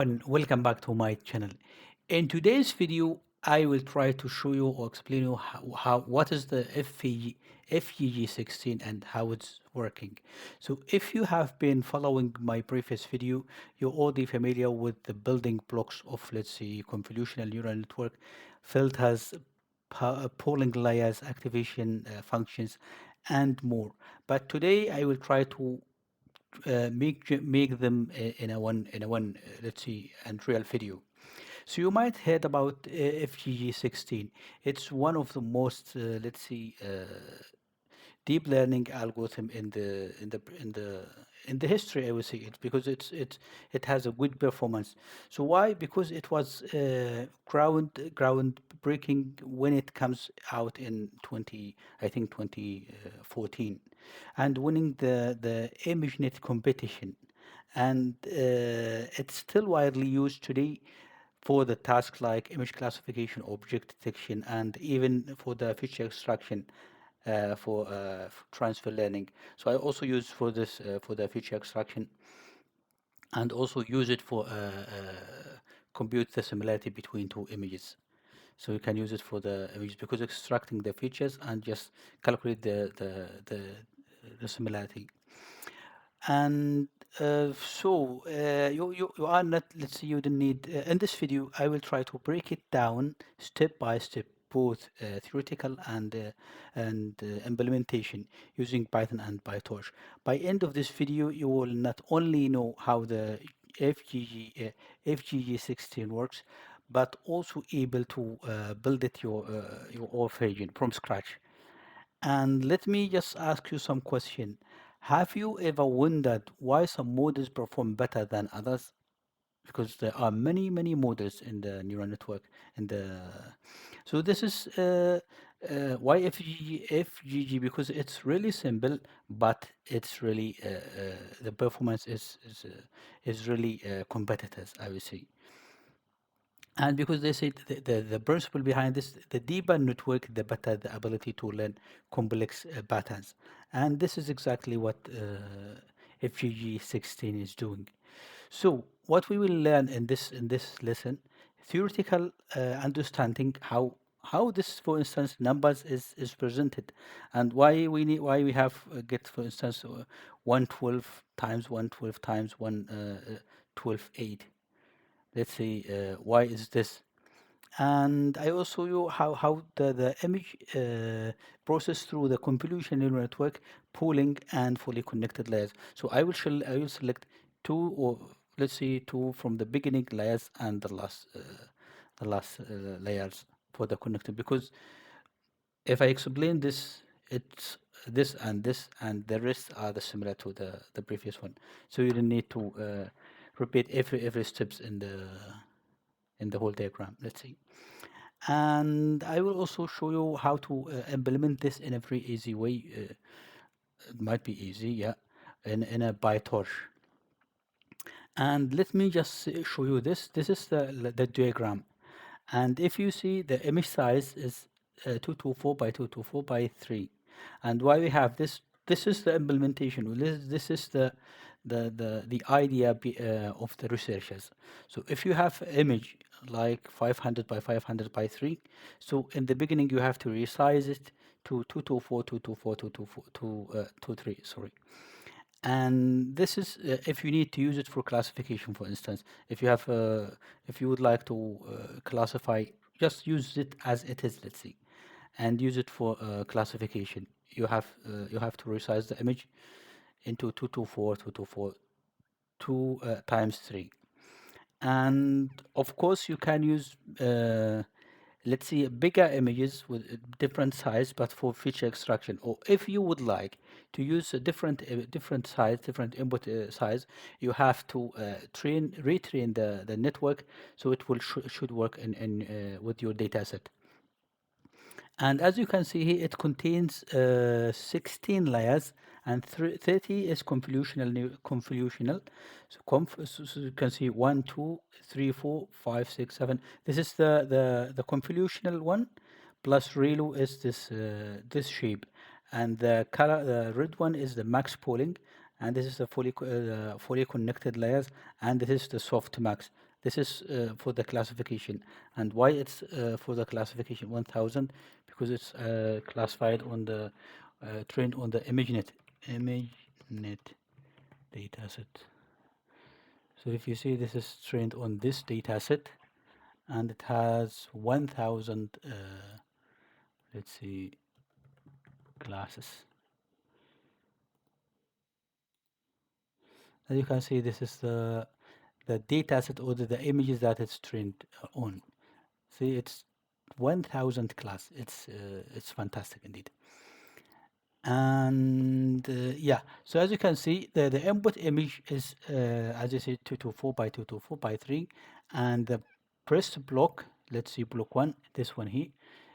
And welcome back to my channel. In today's video, I will try to show you or explain you how what is the FGG16 and how it's working. So if you have been following my previous video, you're already familiar with the building blocks of, let's say, convolutional neural network. Filters, polling layers, activation functions, and more. But today I will try to make them in a one let's see and real video. So you might heard about FGG16. It's one of the most let's see deep learning algorithm in the history. I would say it because it has a good performance. So why? Because it was ground breaking when it comes out in 20, I think 2014, and winning the ImageNet competition, and it's still widely used today for the tasks like image classification, object detection, and even for the feature extraction for transfer learning. So I also use for this for the feature extraction, and also use it for compute the similarity between two images. So you can use it for the images because extracting the features and just calculate the similarity. And you are not, let's say you don't need in this video I will try to break it down step by step, both theoretical and implementation using Python and PyTorch. By end of this video you will not only know how the FGG16 works, but also able to build it your own version from scratch. And let me just ask you some question. Have you ever wondered why some models perform better than others? Because there are many models in the neural network. In the so this is why FGG, because it's really simple, but it's really the performance is really competitive, I would say. And because they say the principle behind this, the deeper network, the better the ability to learn complex patterns. And this is exactly what FGG16 is doing. So what we will learn in this lesson, theoretical understanding how this, for instance, numbers is presented, and why we have get, for instance, 112 times 112 times 112 8. Let's say why is this, and I also you how the image process through the convolutional neural network, pooling and fully connected layers. So I will select two, or let's say two from the beginning layers and the last layers for the connected, because if I explain this, it's this and the rest are the similar to the previous one. So you don't need to repeat every steps in the whole diagram. Let's see. And I will also show you how to implement this in a very easy way. It might be easy, yeah, in a PyTorch. And let me just show you this. This is the diagram. And if you see, the image size is 224 by 224 by 3. And why we have this, this is the implementation. This is the idea of the researchers. So if you have image like 500 by 500 by 3, so in the beginning you have to resize it to 224, 224, 224, 23, sorry. And this is if you need to use it for classification, for instance, if you have if you would like to classify, just use it as it is, let's see, and use it for classification. You have to resize the image into 224 224 2 times 3. And of course you can use let's see bigger images with different size, but for feature extraction, or if you would like to use a different size, different input size, you have to retrain the network, so it will should work in with your data set. And as you can see here, it contains 16 layers, and 30 is convolutional. So you can see 1, 2, 3, 4, 5, 6, 7. This is the convolutional one, plus ReLU is this shape, and the color, the red one, is the max pooling, and this is the fully connected layers, and this is the soft max. This is for the classification. And why it's for the classification 1000? Because it's classified on the trained on the ImageNet dataset. So if you see, this is trained on this dataset, and it has 1000 let's see, classes. As you can see, this is the dataset, or the images that it's trained on. See, it's 1000 class. It's fantastic indeed. And yeah, so as you can see, the input image is as I said, 224 by 224 by 3, and the pressed block, let's see, block 1, this one here,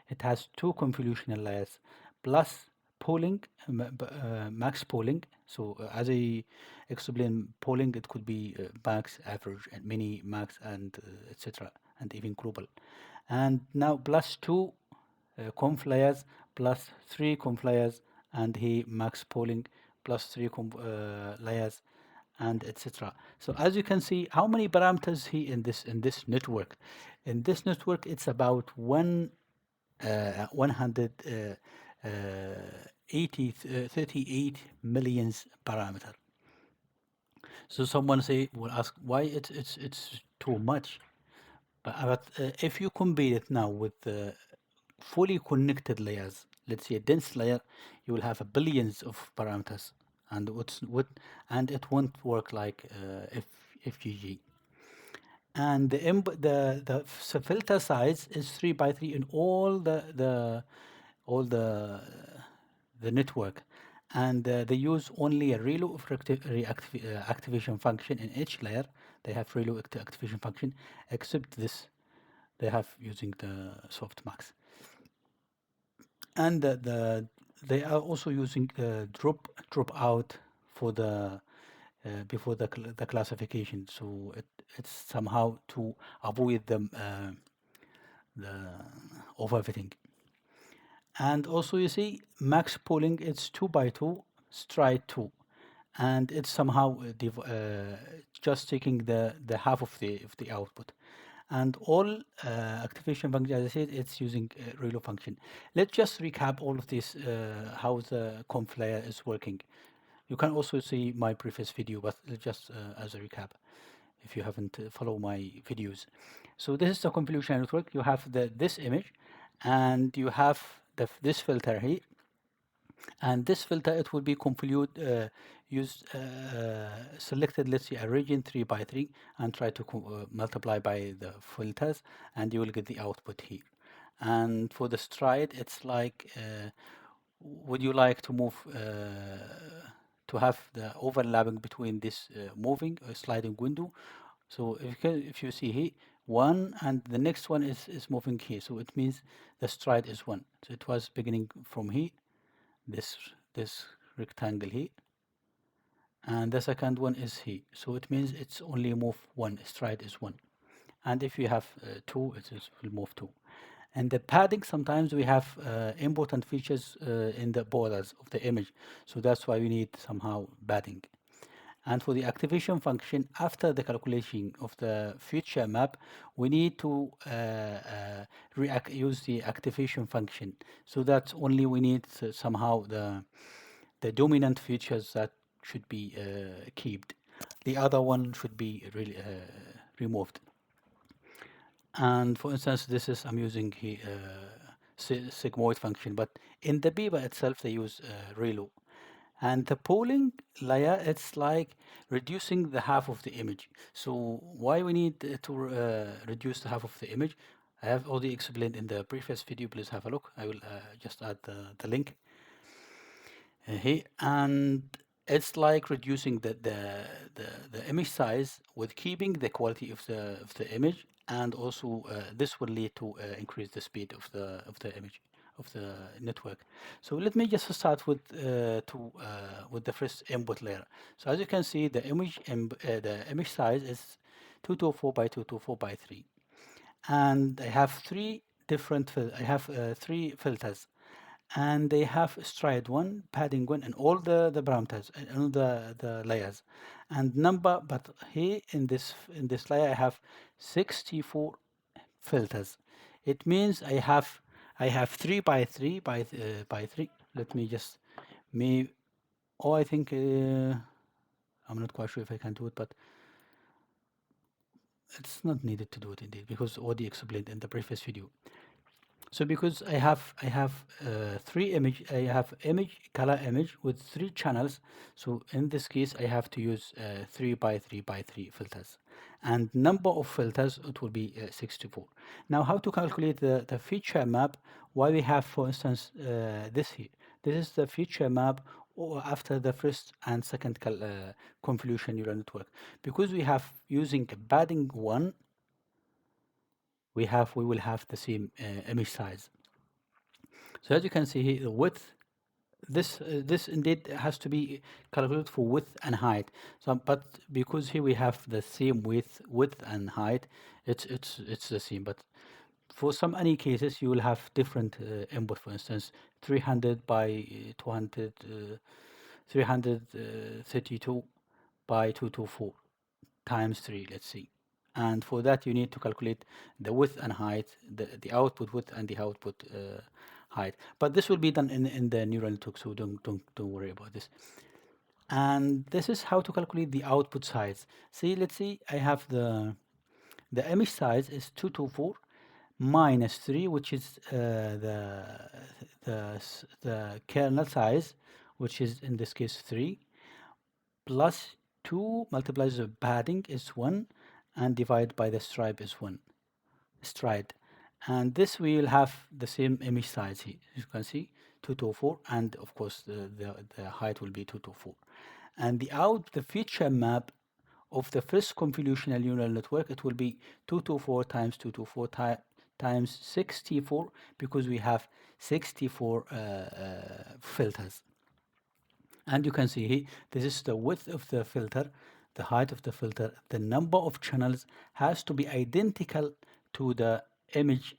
it has two convolutional layers plus polling, max polling. So as I explained, polling, it could be max, average, and mini, max, and etc., and even global. And now plus two conf layers plus three conf layers, and he max polling plus three layers, and etc. So as you can see, how many parameters he in this network? In this network, it's about 38 millions parameter. So someone will ask why it's too much. But if you compare it now with the fully connected layers, let's say a dense layer, you will have a billions of parameters, and and it won't work like FGG. And the filter size is 3 by 3 in all the network, and they use only a ReLU activation function in each layer. They have ReLU activation function, except this they have using the softmax. And they are also using drop out for the before the classification. So it's somehow to avoid the overfitting. And also you see max polling, it's 2 by 2 stride 2, and it's somehow just taking the half of the output. And all activation function, as I said, it's using ReLU function. Let's just recap all of this, how the conf layer is working. You can also see my previous video, but just as a recap, if you haven't followed my videos. So this is the convolutional network. You have this image, and you have this filter here, and this filter, it will be selected, let's say, a region 3 by 3, and try to multiply by the filters, and you will get the output here. And for the stride, it's like would you like to move to have the overlapping between this moving sliding window? So if you see here, one, and the next one is moving here, so it means the stride is one. So it was beginning from here, this rectangle here, and the second one is here, so it means it's only move one, stride is one. And if you have two, will move two. And the padding, sometimes we have important features in the borders of the image, so that's why we need somehow padding. And for the activation function, after the calculation of the feature map, we need to use the activation function. So that's only we need somehow the dominant features that should be kept. The other one should be really removed. And for instance, this is I'm using here sigmoid function, but in the Biba itself they use ReLU. And the polling layer, it's like reducing the half of the image. So why we need to reduce the half of the image? I have already explained in the previous video. Please have a look. I will just add the link here. And it's like reducing the image size with keeping the quality of the image, and also this will lead to increase the speed of the image of the network. So let me just start with with the first input layer. So as you can see, the image size is 224 by 224 by 3, and I have three different I have three filters, and they have stride 1, padding 1, and all the parameters, and all the layers. And number, but here in this layer, I have 64 filters. It means I have 3 by 3 by 3. Let me just, me, oh, I think, I'm not quite sure if I can do it, but it's not needed to do it indeed, because already explained in the previous video. So because I have three image, I have image, color image with 3 channels. So in this case, I have to use 3 by 3 by 3 filters, and number of filters, it will be 64. Now, how to calculate the feature map? Why we have, for instance, this here. This is the feature map or after the first and second convolution neural network. Because we have using padding 1, we will have the same image size. So as you can see here, the width, this indeed has to be calculated for width and height. So, but because here we have the same width and height, it's the same. But for some any cases, you will have different input. For instance, 300 by 200, 332 by 224 times 3, let's see. And for that, you need to calculate the width and height, the output width and the output height. But this will be done in the neural network, so don't worry about this. And this is how to calculate the output size. See, let's see, I have the image size is 224 minus 3, which is the kernel size, which is in this case 3, plus 2 multiplies the padding is 1, and divided by the stripe is 1 stride. And this we will have the same image size here. As you can see, 224, and of course the height will be 224. And the feature map of the first convolutional neural network, it will be 224 times 224 times 64, because we have 64 filters. And you can see here, this is the width of the filter, the height of the filter, the number of channels has to be identical to the image,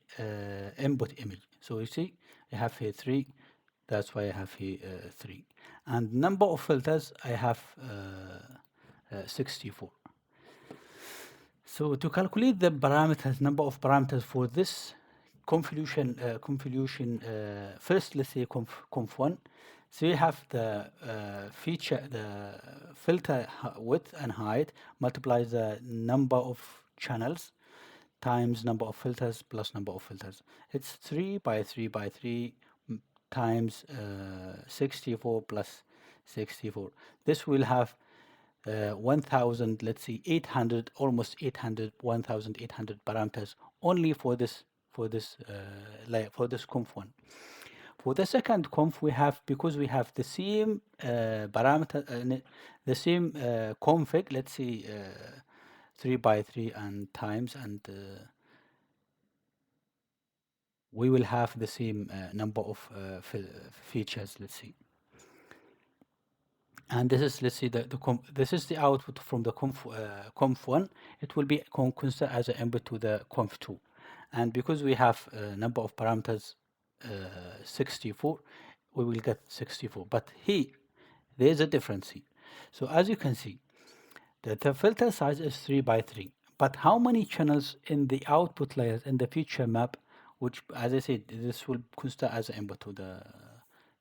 input image. So you see, I have here 3, that's why I have here 3. And number of filters, I have 64. So to calculate the parameters, number of parameters for this convolution, first let's say conv1. So you have the the filter width and height multiplies the number of channels times number of filters plus number of filters. It's 3 by 3 by 3 times 64 plus 64. This will have 1000, let's see, 800, almost 800, 1800 parameters only for this layer, for this conv1. For the second conv, we have, because we have the same parameter, the same config, let's see, 3 by 3 and times, and we will have the same number of features, let's see. And this is, let's see, this is the output from the conf1. It will be considered as an input to the conf2. And because we have a number of parameters 64, we will get 64. But here, there is a difference here. So as you can see, the filter size is 3 by 3. But how many channels in the output layers in the feature map, which, as I said, this will consider as an input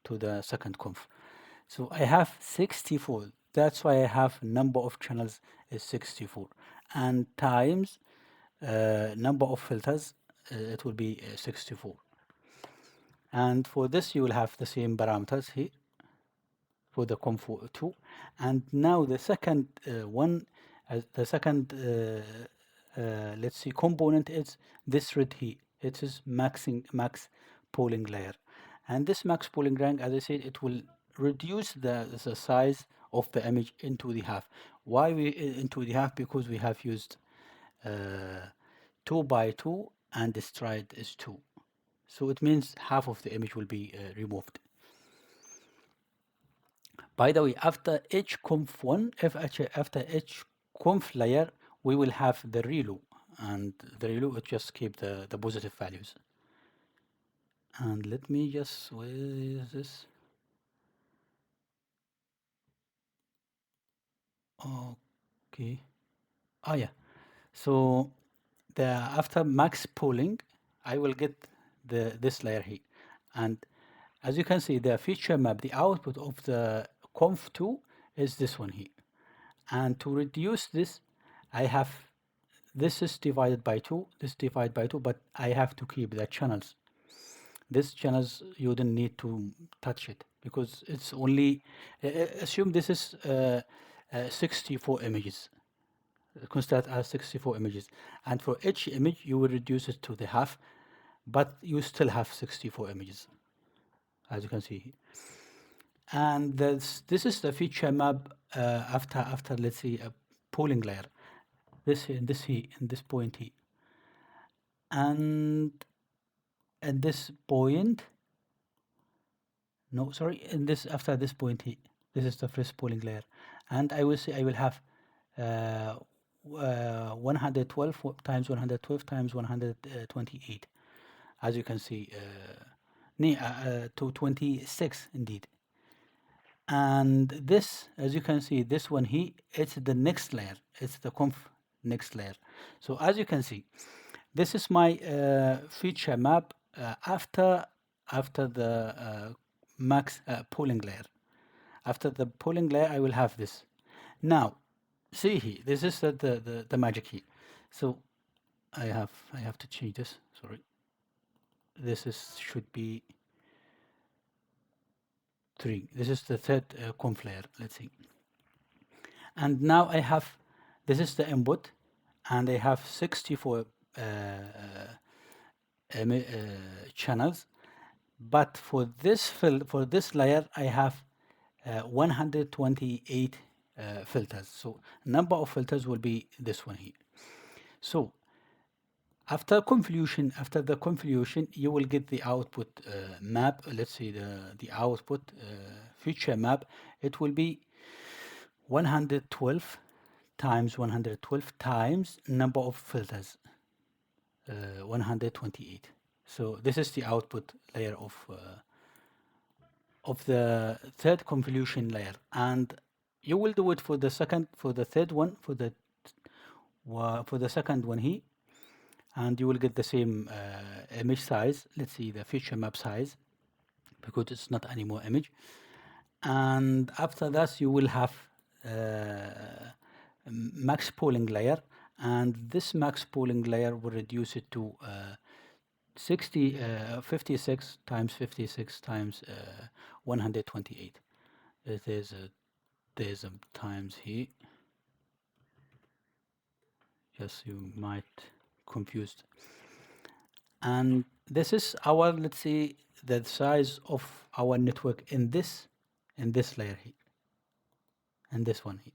to the second conf. So I have 64. That's why I have number of channels is 64. And times number of filters, it will be 64. And for this, you will have the same parameters here for the conf2. And now the second one, the second, let's see, component is this red here. It is max pooling layer. And this max pooling rank, as I said, it will reduce the size of the image into the half. Why we into the half? Because we have used 2 by 2 and the stride is 2. So it means half of the image will be removed. By the way, after each conf1, after each conf layer, we will have the ReLU, and the ReLU, it just keep the positive values. And let me just, where is this? Okay. Oh yeah. So the after max pooling, I will get this layer here. And as you can see, the feature map, the output of the conv2 is this one here. And to reduce this, I have this is divided by 2, this divided by 2, but I have to keep the channels. This channels, you don't need to touch it because it's only, assume this is 64 images, consider as 64 images. And for each image, you will reduce it to the half, but you still have 64 images, as you can see. And this is the feature map after let's say a pooling layer. This in this here, in this point here, and at this point, no, sorry, in this after this point here, this is the first pooling layer, and I will say I will have uh, 112 times 112 times 128, as you can see, to 26 indeed. And this, as you can see, this one here, it's the next layer. It's the conf next layer. So as you can see, this is my feature map after the max pooling layer. After the pooling layer, I will have this. Now, see here, this is the magic here. So I have to change this. Sorry, this is should be 3. This is the third conf layer. Let's see. And now I have, this is the input, and I have 64 channels. But for this for this layer, I have 128 filters. So number of filters will be this one here. So after the convolution, you will get the output map. Let's say the output feature map. It will be 112 times 112 times number of filters, 128. So this is the output layer of the third convolution layer, and you will do it for the second, for the third one, for the second one here, and you will get the same image size. Let's see the feature map size, because it's not anymore image. And after that, you will have max pooling layer, and this max pooling layer will reduce it to 56 times 56 times 128. There's a times here, just you might confused. And this is our, let's say, the size of our network in this layer here, and this one here.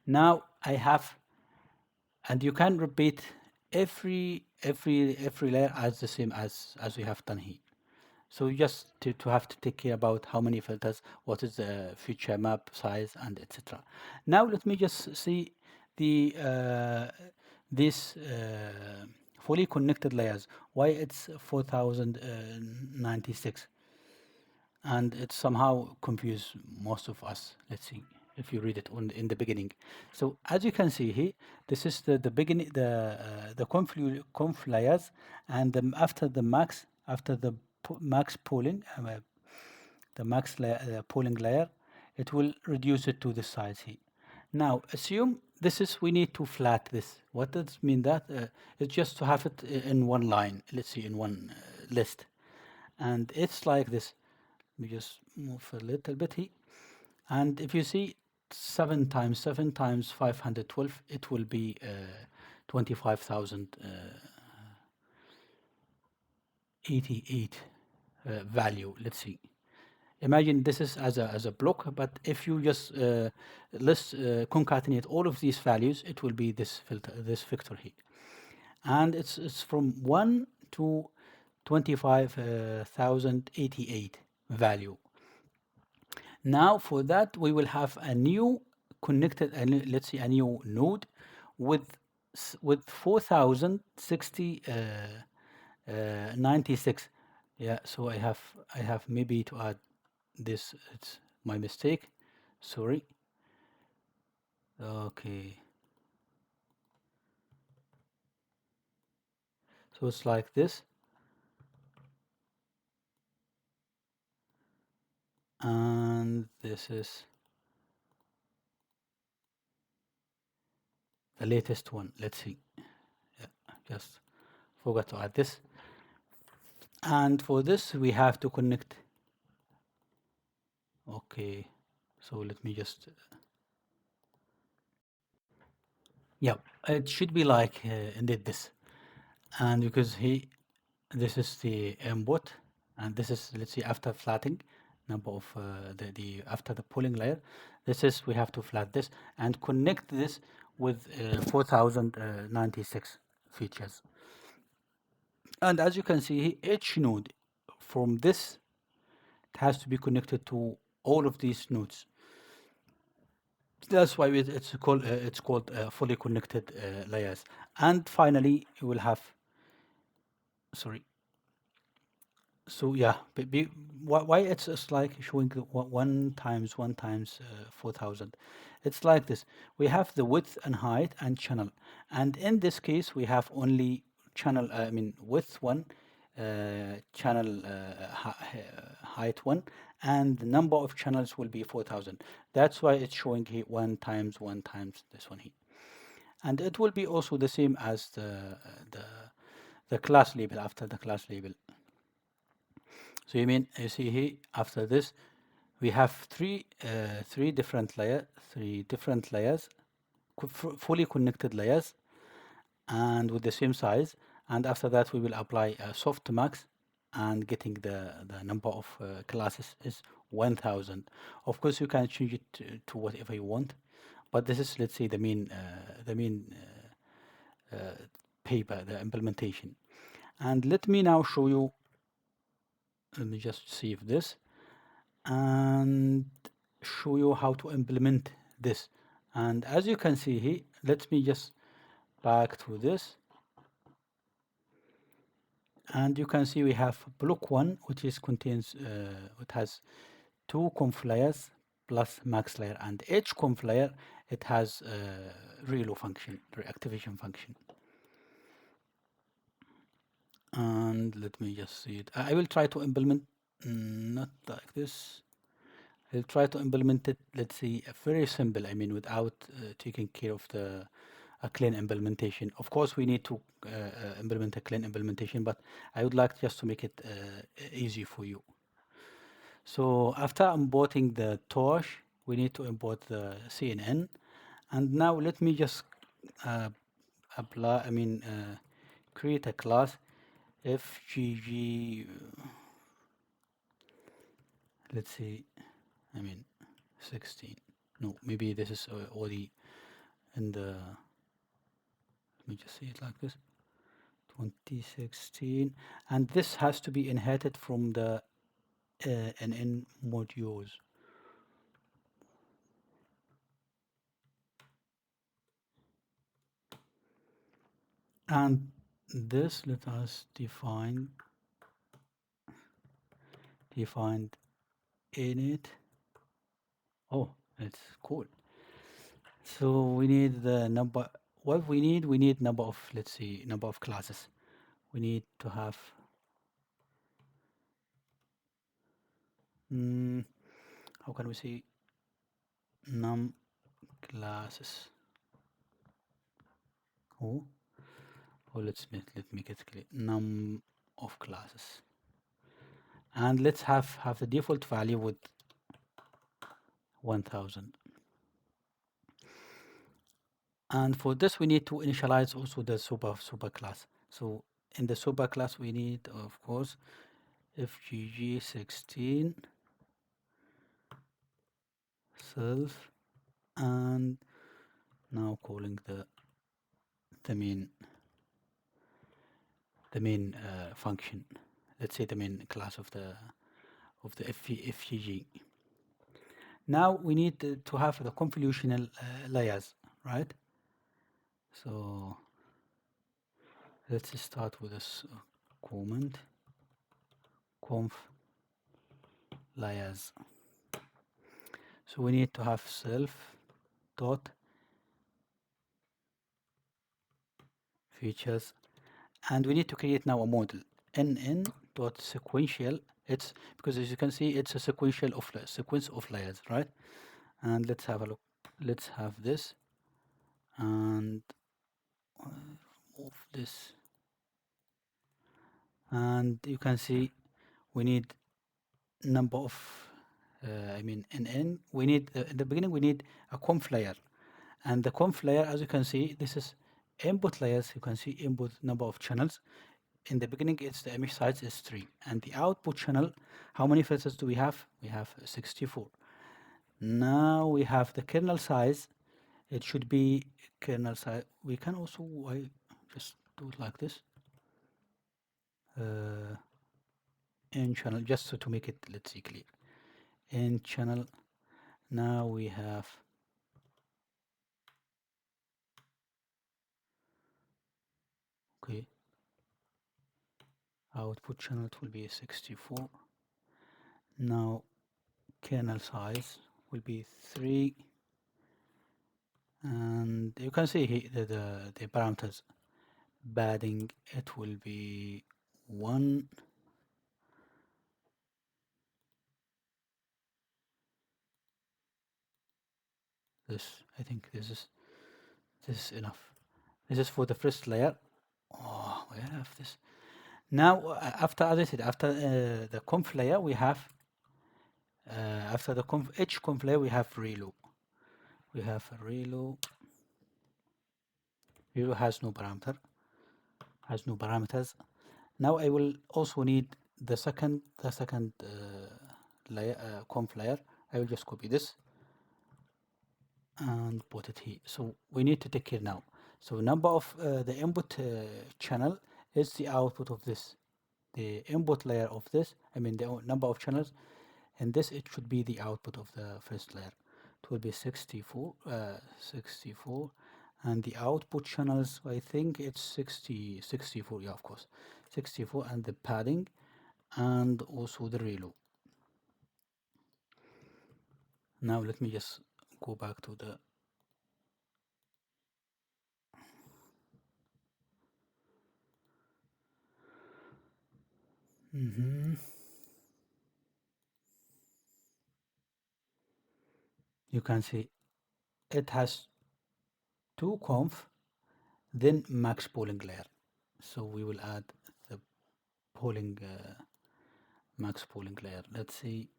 Now I have, and you can repeat every layer as the same as we have done here. So you just to have to take care about how many filters, what is the feature map size, and etc. Now let me just see the this fully connected layers. Why it's 4096, and it somehow confused most of us. Let's see if you read it in the beginning. So as you can see here, this is the beginning, the conf layers, and after the max, after the max pooling, the max pooling layer, it will reduce it to the size here. Now assume this is, we need to flat this. What does mean that? It's just to have it in one line. Let's see, in one list, and it's like this. We just move a little bit here, and if you see 7 times 7 times 512, it will be 25,088 value. Let's see. Imagine this is as a block, but if you just concatenate all of these values, it will be this filter, this vector here, and it's from 1 to 25,088 value. Now for that, we will have a new connected, let's say a new node with 4060 96. Yeah, so I have maybe to add this. It's my mistake. Sorry. Okay. So it's like this, and this is the latest one. Let's see. Yeah, just forgot to add this. And for this, we have to connect. Okay. So let me just. Yeah, it should be like indeed this. And because this is the input, and this is, let's see, after flatting number of the after the pooling layer. This is, we have to flat this and connect this with 4096 features. And as you can see, each node from this, it has to be connected to all of these nodes. That's why it's called fully connected layers. And finally, you will have, sorry. So yeah, why it's like showing the 1 times 4000. It's like this. We have the width and height and channel, and in this case we have only channel. I mean width one, channel height one, and the number of channels will be 4000. That's why it's showing here 1 times this one here, and it will be also the same as the class label after the class label. So you see here after this, we have three different layers, fully connected layers, and with the same size. And after that, we will apply a softmax, and getting the number of classes is 1000. Of course, you can change it to whatever you want, but this is, let's say, the main paper, the implementation. And let me now show you. Let me just save this and show you how to implement this. And as you can see here, let me just back to this, and you can see we have block one, which is contains it has two conf layers plus max layer, and each conf layer, it has reload function, reactivation function. And let me just see it. I will try to implement not like this. I'll try to implement it, let's see, very simple, I mean, without taking care of a clean implementation. Of course, we need to implement a clean implementation, but I would like just to make it easy for you. So after importing the torch, we need to import the CNN. And now let me just uh, create a class FGG, let's see, I mean, 16. No, maybe this is already in the, let me just see it like this, 2016. And this has to be inherited from the NN modules. And this, let us define init. Oh, it's cool. So we need the number. What we need number of, let's see, number of classes. We need to have, how can we say, num classes. Oh, let me get clear. Num of classes. And let's have the default value with 1000. And for this, we need to initialize also the super class. So in the super class, we need, of course, VGG16 self, and now calling the main function. Let's say the main class of the FGG. Now we need to have the convolutional layers, right? So let's start with this comment. conf layers. So we need to have self dot features, and we need to create now a model nn dot sequential. It's because as you can see it's a sequence of layers, right? And let's have a look. Let's have this and move this, and you can see we need number of nn. We need in the beginning we need a conf layer, and the conf layer, as you can see, this is input layers. You can see input number of channels. In the beginning it's the image size is 3, and the output channel, how many filters do we have? We have 64. Now we have the kernel size. It should be kernel size. We can also just do it like this, in channel, just so to make it, let's see, clear. In channel, now we have okay, output channel, it will be 64. Now kernel size will be 3, and you can see here the parameters. Padding, it will be 1. This, I think this is enough. This is for the first layer. Oh, we have this. Now after, as I said, after the conf layer we have after the each conf layer we have relu. We have a relu. Relu has no parameters. Now I will also need the second layer, conf layer. I will just copy this and put it here. So we need to take care now. So number of the input channel is the output of this. The input layer of this, I mean the number of channels, and this it should be the output of the first layer. It will be 64, 64, and the output channels, I think it's 64, yeah, of course, 64, and the padding, and also the reload. Now let me just go back to the you can see it has 2 conf, then max polling layer. So we will add the polling max polling layer. Let's see,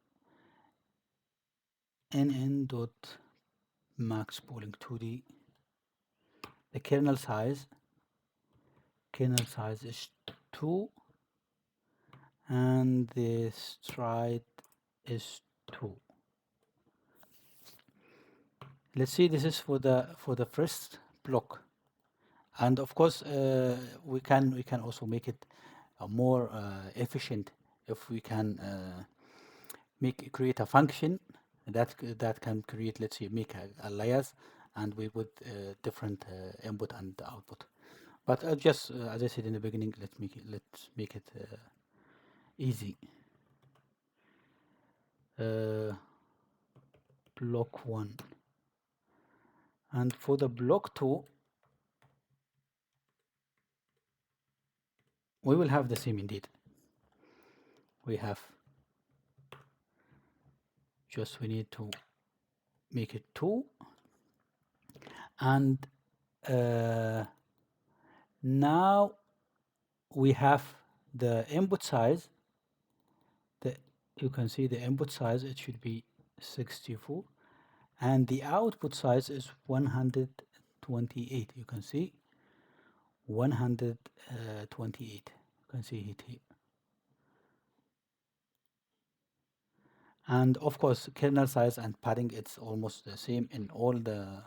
nn dot max polling 2d. The kernel size is 2, and the stride is 2. Let's see, this is for the first block, and of course we can also make it more efficient if we can create a function that can create, let's say, make a layers, and we put different input and output. But just as I said in the beginning, let's make it easy. Block 1, and for the block 2 we will have the same indeed. We have just, we need to make it 2, and now we have the input size. You can see the input size, it should be 64, and the output size is 128. You can see 128. You can see it here. And of course kernel size and padding, it's almost the same in all the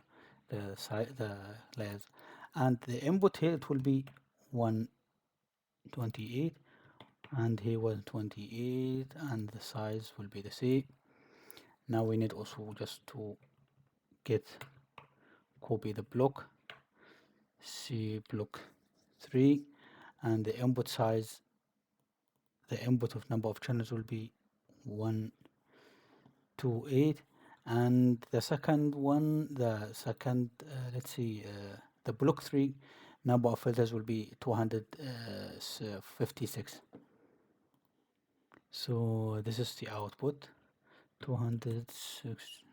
layers, and the input here, it will be 128, and here 128, and the size will be the same. Now we need also just to copy the block, C block 3, and the input size the input of number of channels will be 1 to 8, and the second one, the second, let's see, the block 3 number of filters will be 256. So this is the output, 206,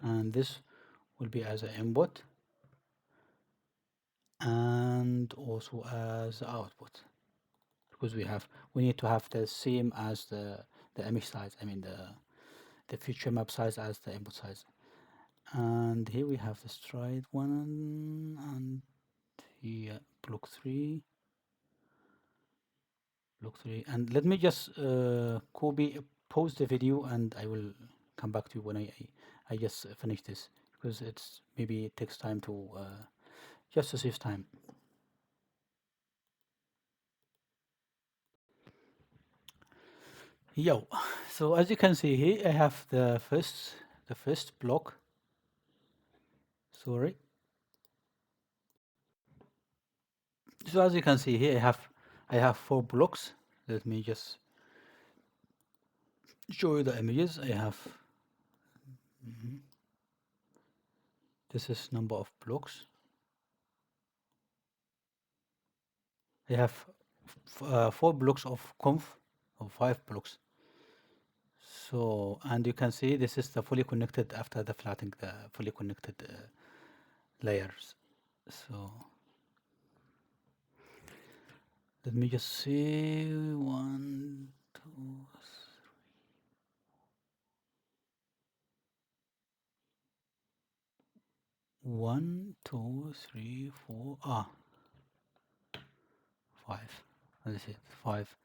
and this will be as an input and also as the output, because we need to have the same as the image size, I mean the feature map size as the input size. And here we have the stride one, and here block 3, and let me just copy, pause the video, and I will come back to you when I just finish this, because it's maybe it takes time to just to save time. Yo, so as you can see here, I have the first block. Sorry. So as you can see here, I have 4 blocks. Let me just show you the images. I have this is number of blocks. I have 4 blocks of conf, or 5 blocks. So, and you can see this is the fully connected after the flattening, the fully connected layers. So let me just see, 1, 2, 1, 2, 3, 4, 5. Let's see, 5.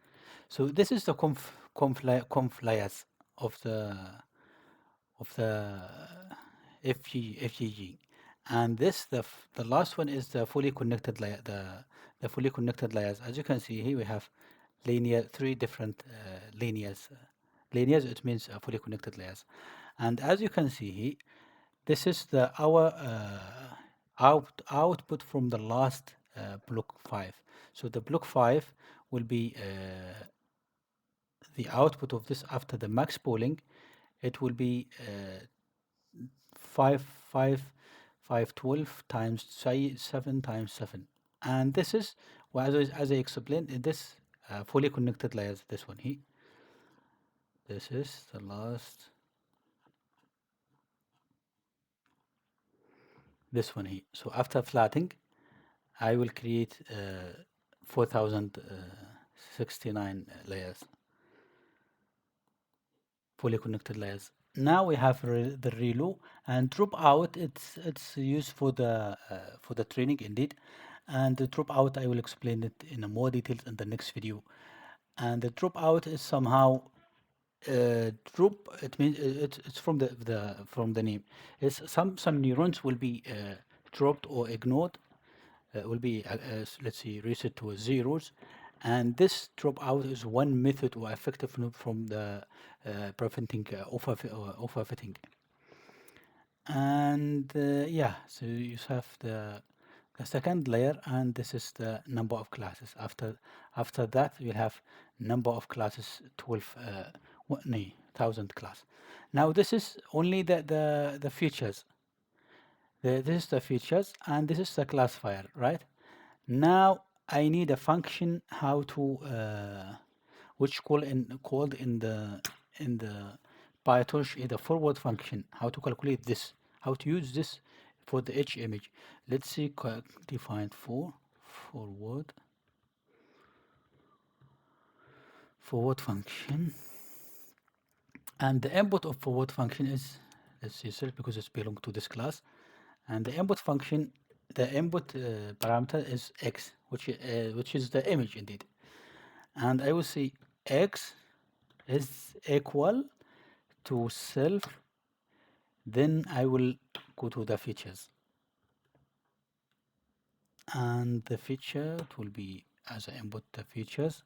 So this is the conf layers of the FGG, and this the last one is the fully connected layer, the fully connected layers. As you can see here, we have linear, 3 different linears. Linears, it means fully connected layers. And as you can see here, this is our output from the last block 5. So the block 5 will be the output of this after the max pooling. It will be 5 512 times 7 times 7, and this is, well, as I explained in this fully connected layers, this one here. This is the last, this one here. So after flattening, I will create 4069 layers, fully connected layers. Now we have the relu, and drop out, it's used for the training indeed, and the drop out, I will explain it in more details in the next video. And the drop out is somehow drop, it means it's from the name. It's some neurons will be dropped or ignored, will be let's see, reset to zeros, and this dropout is one method or effective from the preventing overfitting. And yeah, so you have the second layer, and this is the number of classes. After that, we'll have number of classes, 12 1,000 class. Now this is only the features. This is the features, and this is the classifier, right? Now I need a function how to which called in the PyTorch is the forward function. How to calculate this? How to use this for the H image? Let's see. Define forward function, and the input of forward function is, let's see, self, because it's belong to this class, and the input function, the input parameter is x, which is the image indeed, and I will say x is equal to self, then I will go to the features, and the feature, it will be as I input the features.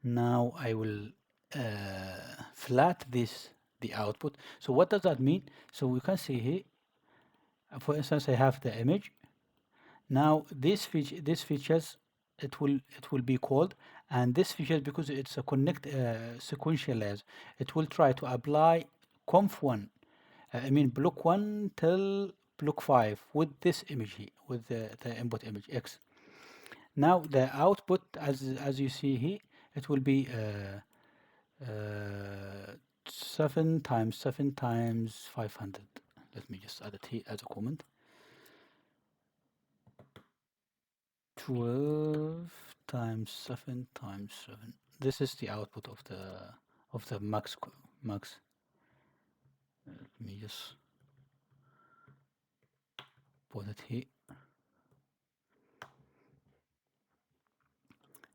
Now I will flat the output. So what does that mean? So we can see here, for instance, I have the image. Now these features it will be called, and this feature, because it's a connect sequential layers, it will try to apply conf1, I mean block 1 till block 5 with this image here, with the input image x. Now the output, as you see here, it will be 7 times 7 times 500. Let me just add it here as a comment. 12 times 7 times 7. This is the output of the max. Let me just put it here.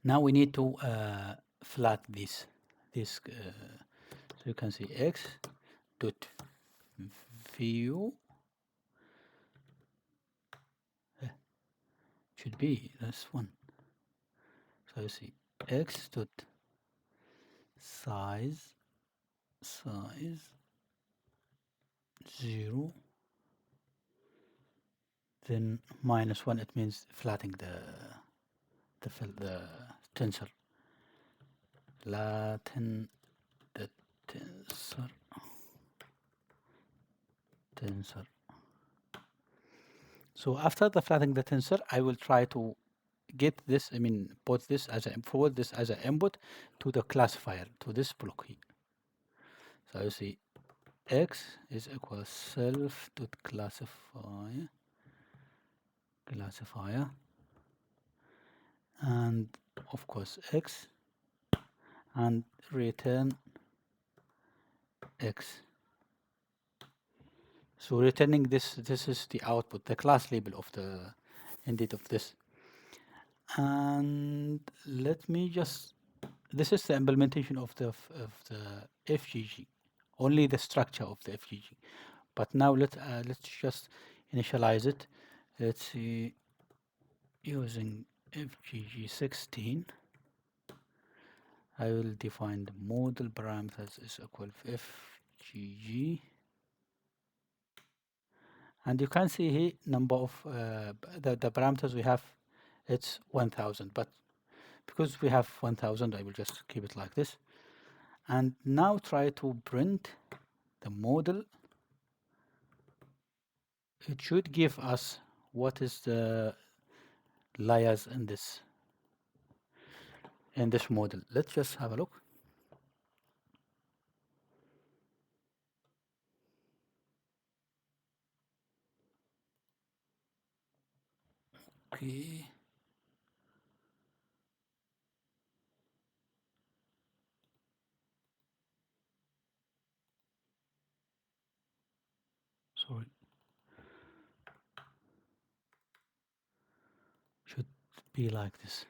Now we need to flat this. So you can see x dot view should be this one. So you see x dot size 0, then -1. It means flattening the tensor. Flatten the tensor. So after the flattening the tensor, I will try to get this, I mean, put this as forward this as an input to the classifier, to this block here. So you see x is equal self dot classifier, and of course x, and return x. So returning this is the output, the class label of the indeed of this. And let me just, this is the implementation of the FGG, only the structure of the FGG. But now let's just initialize it. Let's see, using VGG16, I will define the model parameters is equal to FGG, and you can see here number of the parameters we have, it's 1000, but because we have 1000, I will just keep it like this. And now try to print the model. It should give us what is the layers in this model. Let's just have a look. Okay. Sorry. Should be like this.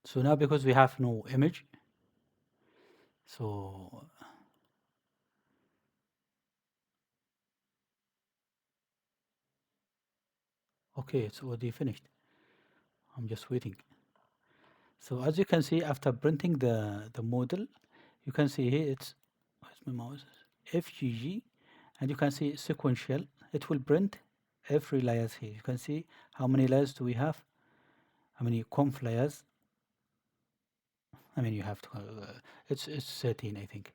So now because we have no image, so okay, it's already finished. I'm just waiting. So as you can see, after printing the model, you can see here it's, where's my mouse? FGG, and you can see sequential. It will print every layers here. You can see how many layers do we have, how many conf layers. I mean, you have to, it's 13, I think.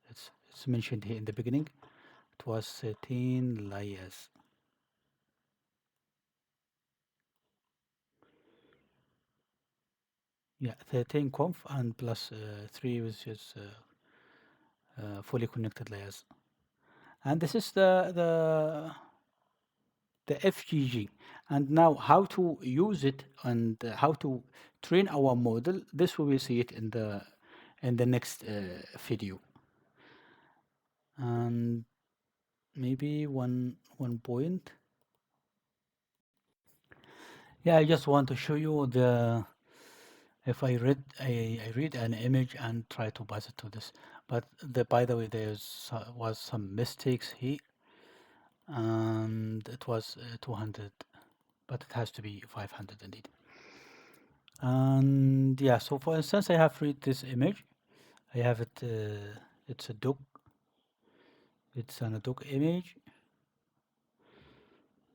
It's mentioned here in the beginning. It was 13 layers. Yeah, 13 conf and plus 3, which is fully connected layers. And this is the FGG. And now how to use it and how to train our model, this we will see it in the next video. And maybe one point. Yeah, I just want to show you if I read an image and try to pass it to this. But by the way, was some mistakes here, and it was 200, but it has to be 500 indeed. And yeah, so for instance, I have read this image. I have it. It's a dog. It's an ad hoc image,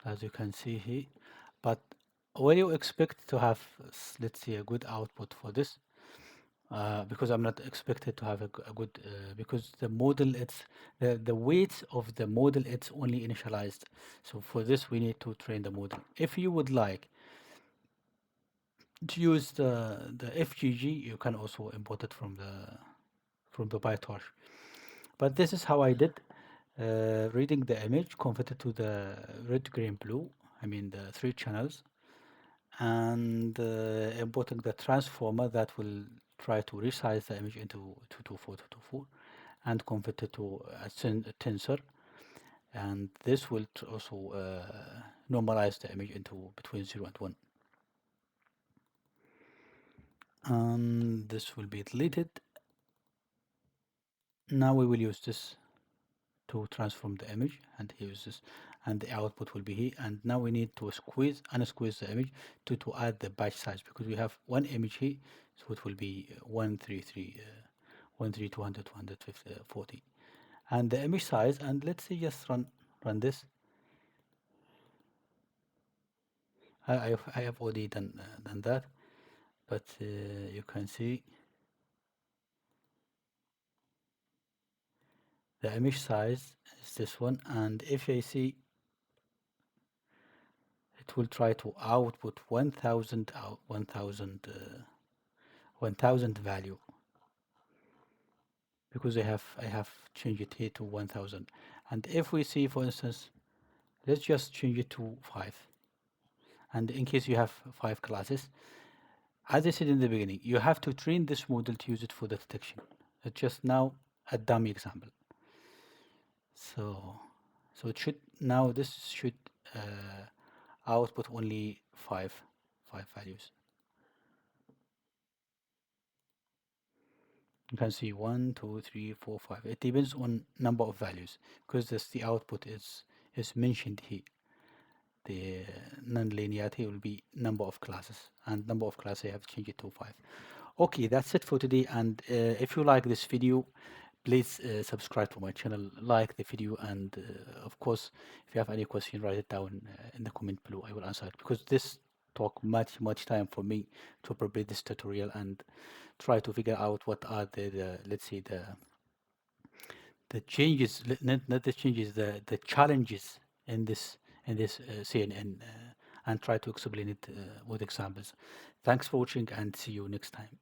as you can see here. But where you expect to have, let's say, a good output for this, because I'm not expected to have a good, because the model, it's the weights of the model, it's only initialized. So for this, we need to train the model. If you would like to use the FGG, you can also import it from the PyTorch. But this is how I did, reading the image, converted to the red, green, blue, I mean the three channels, and importing the transformer that will try to resize the image into 224, and convert it to a tensor, and this will also normalize the image into between 0 and 1. And this will be deleted. Now we will use this to transform the image, and here is this, and the output will be here. And now we need to unsqueeze the image to add the batch size, because we have one image here, so it will be 133 200 240, and the image size. And let's say just run this. I have already done that, but you can see the image size is this one, and if I see, it will try to output 1000 1000 value, because I have changed it here to 1000. And if we see, for instance, let's just change it to 5, and in case you have 5 classes, as I said in the beginning, you have to train this model to use it for the detection. It's just now a dummy example. So it should, now this should output only five values. You can see 1, 2, 3, 4, 5. It depends on number of values, because this, the output is mentioned here. The non-linearity will be number of classes, and number of classes I have changed it to 5. Okay, that's it for today. And if you like this video, please subscribe to my channel, like the video, and of course, if you have any question, write it down in the comment below. I will answer it, because this took much time for me to prepare this tutorial and try to figure out what are the let's say the changes, not the changes, the challenges in this CNN, and try to explain it with examples. Thanks for watching, and see you next time.